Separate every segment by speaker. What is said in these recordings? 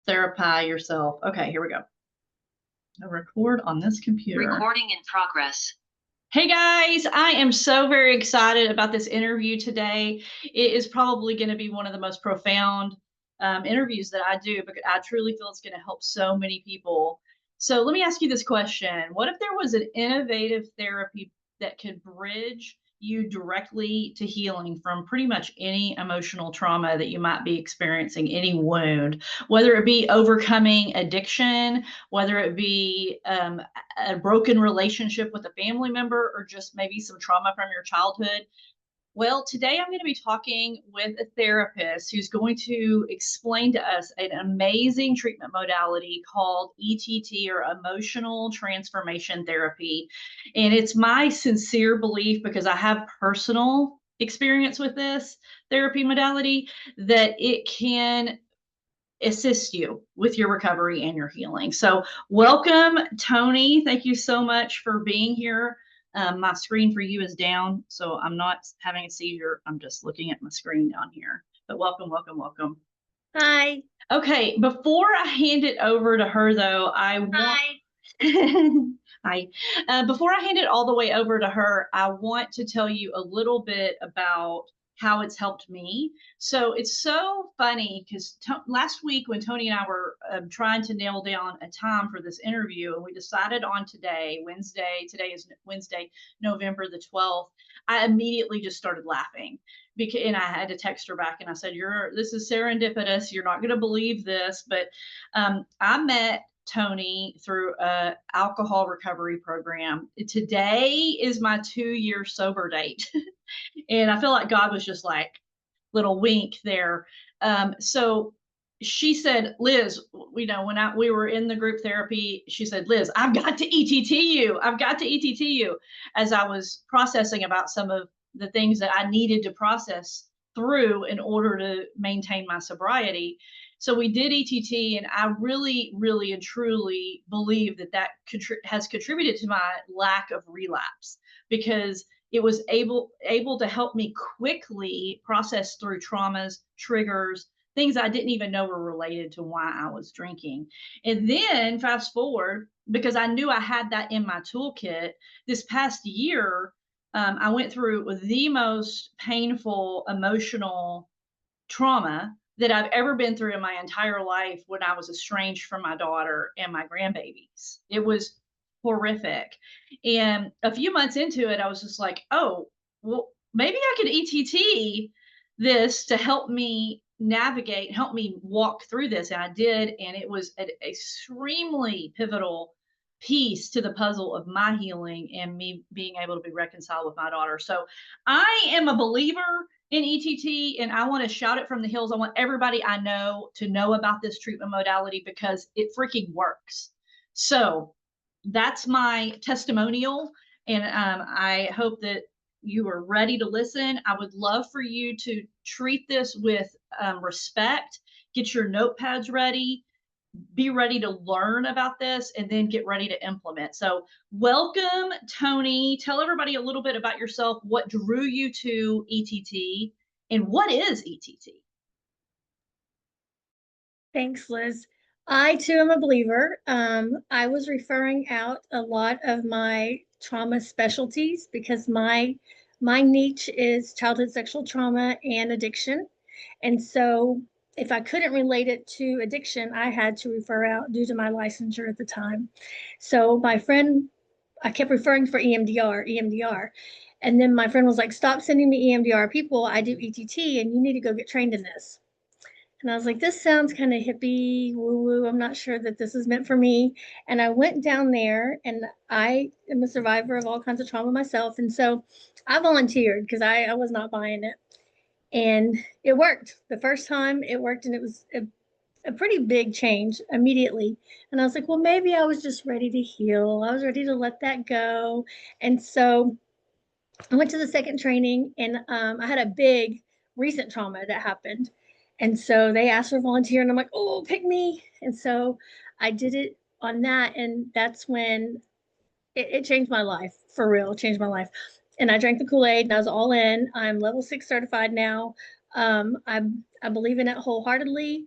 Speaker 1: therapy yourself. Okay, here we go. I'll record on this computer.
Speaker 2: Recording in progress.
Speaker 1: Hey guys, I am so very excited about this interview today. It is probably going to be one of the most profound interviews that I do, because I truly feel it's going to help so many people. So let me ask you this question. What if there was an innovative therapy that could bridge you directly to healing from pretty much any emotional trauma that you might be experiencing, any wound, whether it be overcoming addiction, whether it be a broken relationship with a family member, or just maybe some trauma from your childhood? Well, today I'm going to be talking with a therapist who's going to explain to us an amazing treatment modality called ETT, or Emotional Transformation Therapy. And it's my sincere belief, because I have personal experience with this therapy modality, that it can assist you with your recovery and your healing. So welcome, Tony. Thank you so much for being here. My screen for you is down, so I'm not having a seizure. I'm just looking at my screen down here. But welcome, welcome, welcome.
Speaker 3: Hi.
Speaker 1: Okay, before I hand it over to her, though, I want... Hi. Before I hand it all the way over to her, I want to tell you a little bit about how it's helped me. So it's so funny, because last week when Tony and I were trying to nail down a time for this interview, and we decided on today, today is Wednesday, November the 12th, I immediately just started laughing. And I had to text her back, and I said, this is serendipitous. You're not going to believe this, but I met Tony through a alcohol recovery program. Today is my 2-year sober date. And I feel like God was just like, little wink there. So she said, Liz, when we were in the group therapy, she said, Liz, I've got to ETT you. I've got to ETT you, as I was processing about some of the things that I needed to process through in order to maintain my sobriety. So we did ETT, and I really, really and truly believe that has contributed to my lack of relapse, because it was able to help me quickly process through traumas, triggers, things I didn't even know were related to why I was drinking. And then fast forward, because I knew I had that in my toolkit, this past year, I went through the most painful emotional trauma that I've ever been through in my entire life, when I was estranged from my daughter and my grandbabies. It was horrific. And a few months into it, I was just like, oh, well, maybe I could ETT this to help me navigate, help me walk through this. And I did. And it was an extremely pivotal piece to the puzzle of my healing and me being able to be reconciled with my daughter. So I am a believer in ETT, and I want to shout it from the hills. I want everybody I know to know about this treatment modality, because it freaking works. So that's my testimonial, and I hope that you are ready to listen. I would love for you to treat this with respect. Get your notepads ready. Be ready to learn about this, and then get ready to implement. So welcome, Tony. Tell everybody a little bit about yourself, what drew you to ETT, and what is ETT?
Speaker 3: Thanks, Liz. I too am a believer. I was referring out a lot of my trauma specialties, because my niche is childhood sexual trauma and addiction. And so if I couldn't relate it to addiction, I had to refer out due to my licensure at the time. So my friend, I kept referring for EMDR. And then my friend was like, stop sending me EMDR people. I do ETT, and you need to go get trained in this. And I was like, this sounds kind of hippie, woo-woo. I'm not sure that this is meant for me. And I went down there, and I am a survivor of all kinds of trauma myself. And so I volunteered, because I was not buying it. And it worked. The first time it worked, and it was a pretty big change immediately. And I was like, well, maybe I was just ready to heal. I was ready to let that go. And so I went to the second training, and I had a big recent trauma that happened. And so they asked for a volunteer, and I'm like, oh, pick me. And so I did it on that. And that's when it changed my life, for real, changed my life. And I drank the Kool-Aid, and I was all in. I'm level 6 certified now. I believe in it wholeheartedly.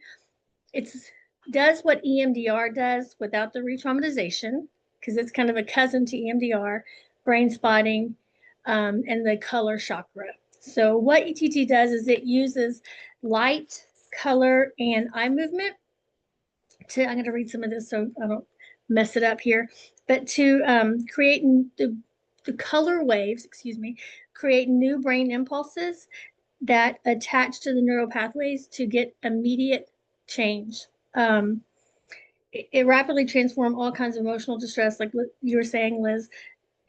Speaker 3: It's does what EMDR does without the re-traumatization, because it's kind of a cousin to EMDR, brain spotting, and the color chakra. So what ETT does is it uses light, color, and eye movement to, I'm going to read some of this so I don't mess it up here, but to create the color waves, excuse me, create new brain impulses that attach to the neural pathways to get immediate change. It rapidly transforms all kinds of emotional distress, like you were saying, Liz,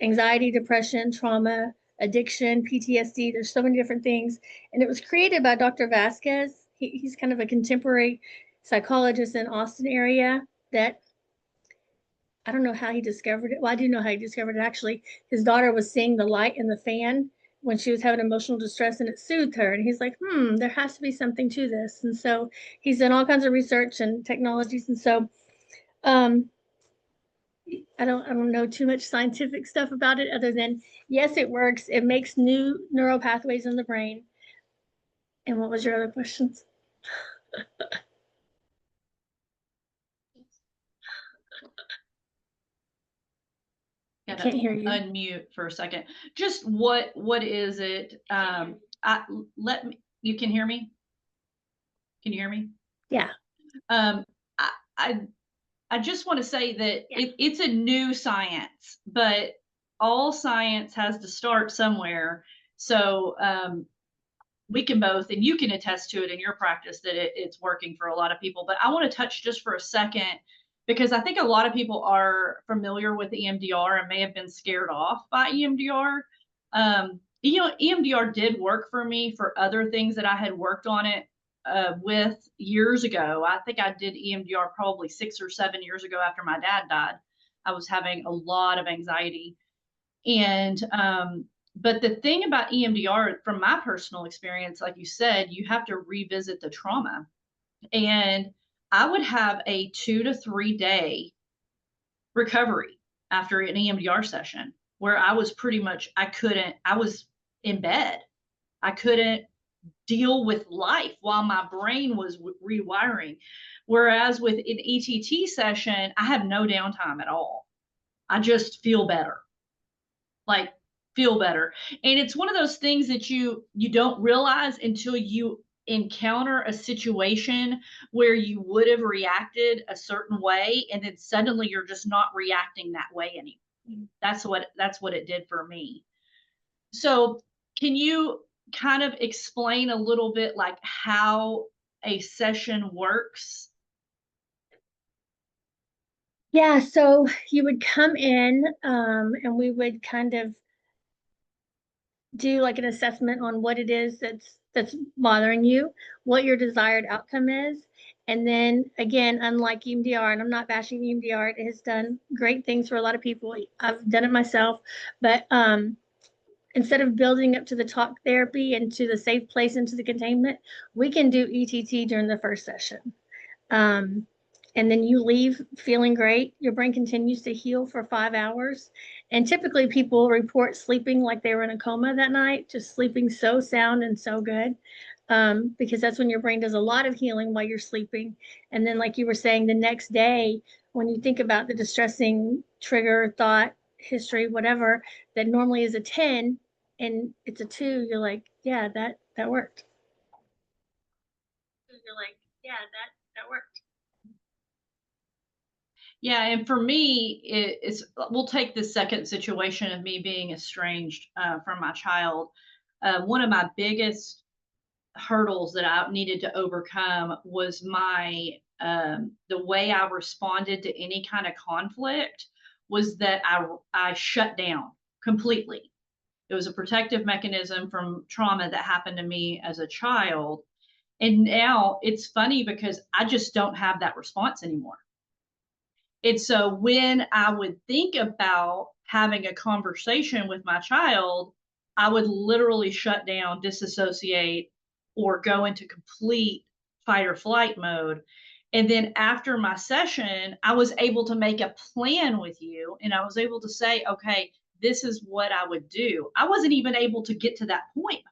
Speaker 3: anxiety, depression, trauma, addiction, PTSD. There's so many different things. And it was created by Dr. Vasquez. He's kind of a contemporary psychologist in Austin area that I don't know how he discovered it. Well, I do know how he discovered it actually. His daughter was seeing the light in the fan when she was having emotional distress and it soothed her. And he's like, there has to be something to this. And so he's done all kinds of research and technologies. And so um, I don't know too much scientific stuff about it other than yes, it works. It makes new neural pathways in the brain. And what was your other questions? I can't hear you.
Speaker 1: Unmute for a second. Just what is it? You can hear me? Can you hear me?
Speaker 3: Yeah.
Speaker 1: I just want to say that it's a new science, but all science has to start somewhere. So we can both, and you can attest to it in your practice that it's working for a lot of people. But I want to touch just for a second, because I think a lot of people are familiar with EMDR and may have been scared off by EMDR. EMDR did work for me for other things that I had worked on it with years ago. I think I did EMDR probably 6 or 7 years ago after my dad died. I was having a lot of anxiety. And but the thing about EMDR, from my personal experience, like you said, you have to revisit the trauma. And I would have a 2 to 3 day recovery after an EMDR session where I was pretty much, I was in bed. I couldn't deal with life while my brain was rewiring. Whereas with an ETT session, I have no downtime at all. I just feel better. Like, feel better. And it's one of those things that you don't realize until you encounter a situation where you would have reacted a certain way, and then suddenly you're just not reacting that way anymore. That's what it did for me. So can you kind of explain a little bit like how a session works?
Speaker 3: Yeah, so you would come in and we would kind of do like an assessment on what it is that's bothering you, what your desired outcome is. And then again, unlike EMDR, and I'm not bashing EMDR, it has done great things for a lot of people. I've done it myself, but instead of building up to the talk therapy and to the safe place and to the containment, we can do ETT during the first session. And then you leave feeling great. Your brain continues to heal for 5 hours. And typically people report sleeping like they were in a coma that night, just sleeping so sound and so good. Because that's when your brain does a lot of healing while you're sleeping. And then, like you were saying, the next day, when you think about the distressing trigger, thought, history, whatever, that normally is a 10 and it's a 2, you're like, yeah, that worked. You're like, yeah, that worked.
Speaker 1: Yeah, and for me, we'll take the second situation of me being estranged from my child. One of my biggest hurdles that I needed to overcome was my the way I responded to any kind of conflict was that I shut down completely. It was a protective mechanism from trauma that happened to me as a child. And now it's funny because I just don't have that response anymore. And so when I would think about having a conversation with my child, I would literally shut down, disassociate, or go into complete fight or flight mode. And then after my session, I was able to make a plan with you and I was able to say, okay, this is what I would do. I wasn't even able to get to that point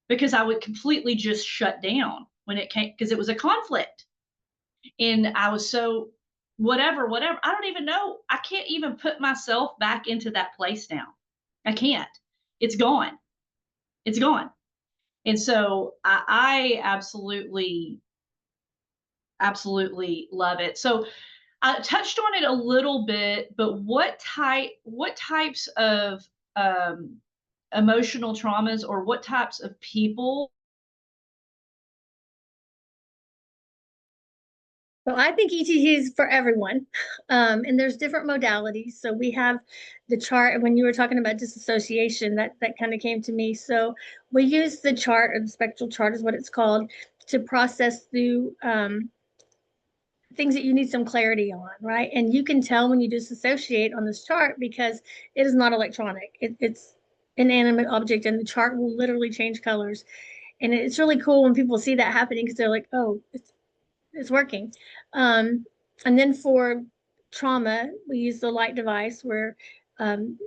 Speaker 1: because I would completely just shut down when it came, because it was a conflict. And I was so whatever. I don't even know. I can't even put myself back into that place now. I can't. It's gone. It's gone. And so I absolutely love it. So I touched on it a little bit, but what types of um, emotional traumas or what types of people?
Speaker 3: So I think ETT is for everyone. And there's different modalities. So we have the chart, and when you were talking about disassociation, that kind of came to me. So we use the chart, or the spectral chart is what it's called, to process through things that you need some clarity on, right? And you can tell when you disassociate on this chart because it is not electronic. It's an inanimate object, and the chart will literally change colors. And it's really cool when people see that happening because they're like, oh, it's working. Um, and then for trauma, we use the light device where um,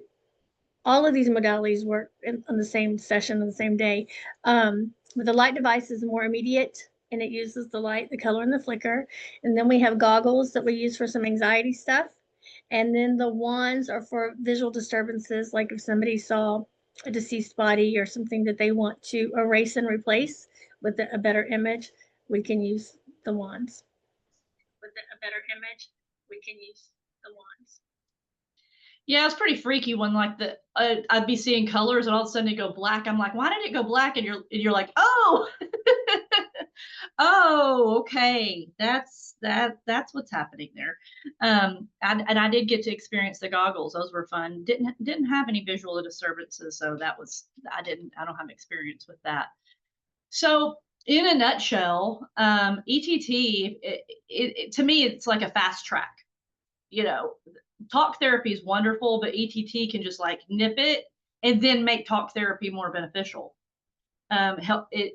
Speaker 3: all of these modalities work on the same session on the same day. But the light device is more immediate, and it uses the light, the color, and the flicker. And then we have goggles that we use for some anxiety stuff. And then the wands are for visual disturbances, like if somebody saw a deceased body or something that they want to erase and replace with a better image, we can use the wands. With a better image, we can use the wands.
Speaker 1: Yeah, it's pretty freaky when like I'd be seeing colors and all of a sudden it go black. I'm like, why did it go black? And you're like, oh, oh, okay, that's what's happening there. And I did get to experience the goggles; those were fun. Didn't have any visual disturbances, so that was I don't have experience with that. So in a nutshell, ETT to me it's like a fast track. You know, talk therapy is wonderful, but ETT can just like nip it and then make talk therapy more beneficial. Help it.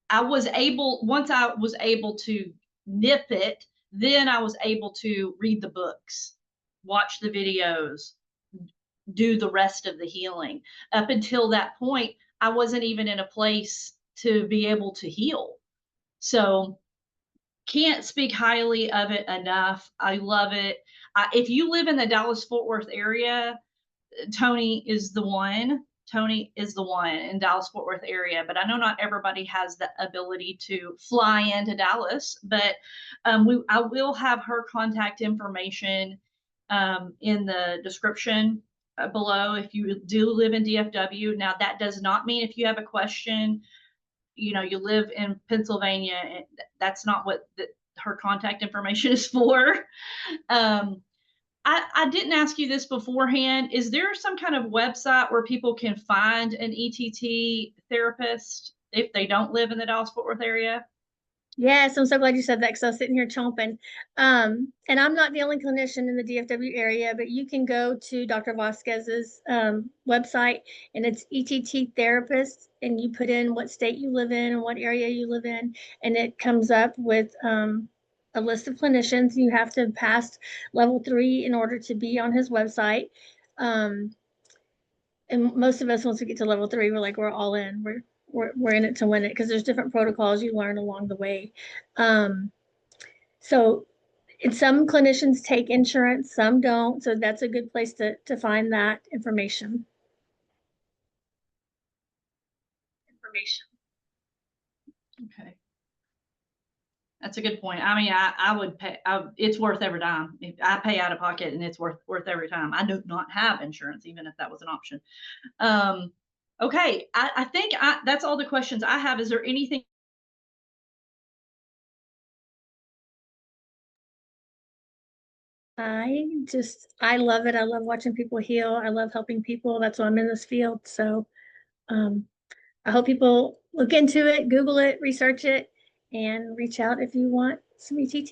Speaker 1: Once I was able to nip it, then I was able to read the books, watch the videos, do the rest of the healing. Up until that point, I wasn't even in a place to be able to heal. So can't speak highly of it enough. I love it. If you live in the Dallas Fort Worth area, Tony is the one. Tony is the one in Dallas Fort Worth area, but I know not everybody has the ability to fly into Dallas. But I will have her contact information in the description below if you do live in DFW. Now that does not mean if you have a question, you live in Pennsylvania, that's not what her contact information is for. I didn't ask you this beforehand. Is there some kind of website where people can find an ETT therapist if they don't live in the Dallas Fort Worth area?
Speaker 3: Yes, I'm so glad you said that because I was sitting here chomping. And I'm not the only clinician in the DFW area, but you can go to Dr. Vasquez's website, and it's ETT therapist, and you put in what state you live in and what area you live in, and it comes up with a list of clinicians. You have to pass level 3 in order to be on his website. And most of us, once we get to level 3, we're like, we're all in. We're in it to win it because there's different protocols you learn along the way. So some clinicians take insurance, some don't. So that's a good place to find that information.
Speaker 1: Okay. That's a good point. I mean, I would pay. It's worth every dime. I pay out of pocket, and it's worth every time. I do not have insurance, even if that was an option. Okay, I think that's all the questions I have. Is there anything?
Speaker 3: I love it. I love watching people heal. I love helping people. That's why I'm in this field. So um, I hope people look into it, Google it, research it, and reach out if you want some ETT.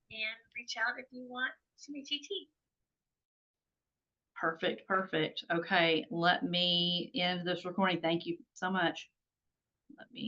Speaker 3: And reach out if you want some ETT.
Speaker 1: Perfect. Okay, let me end this recording. Thank you so much. Let me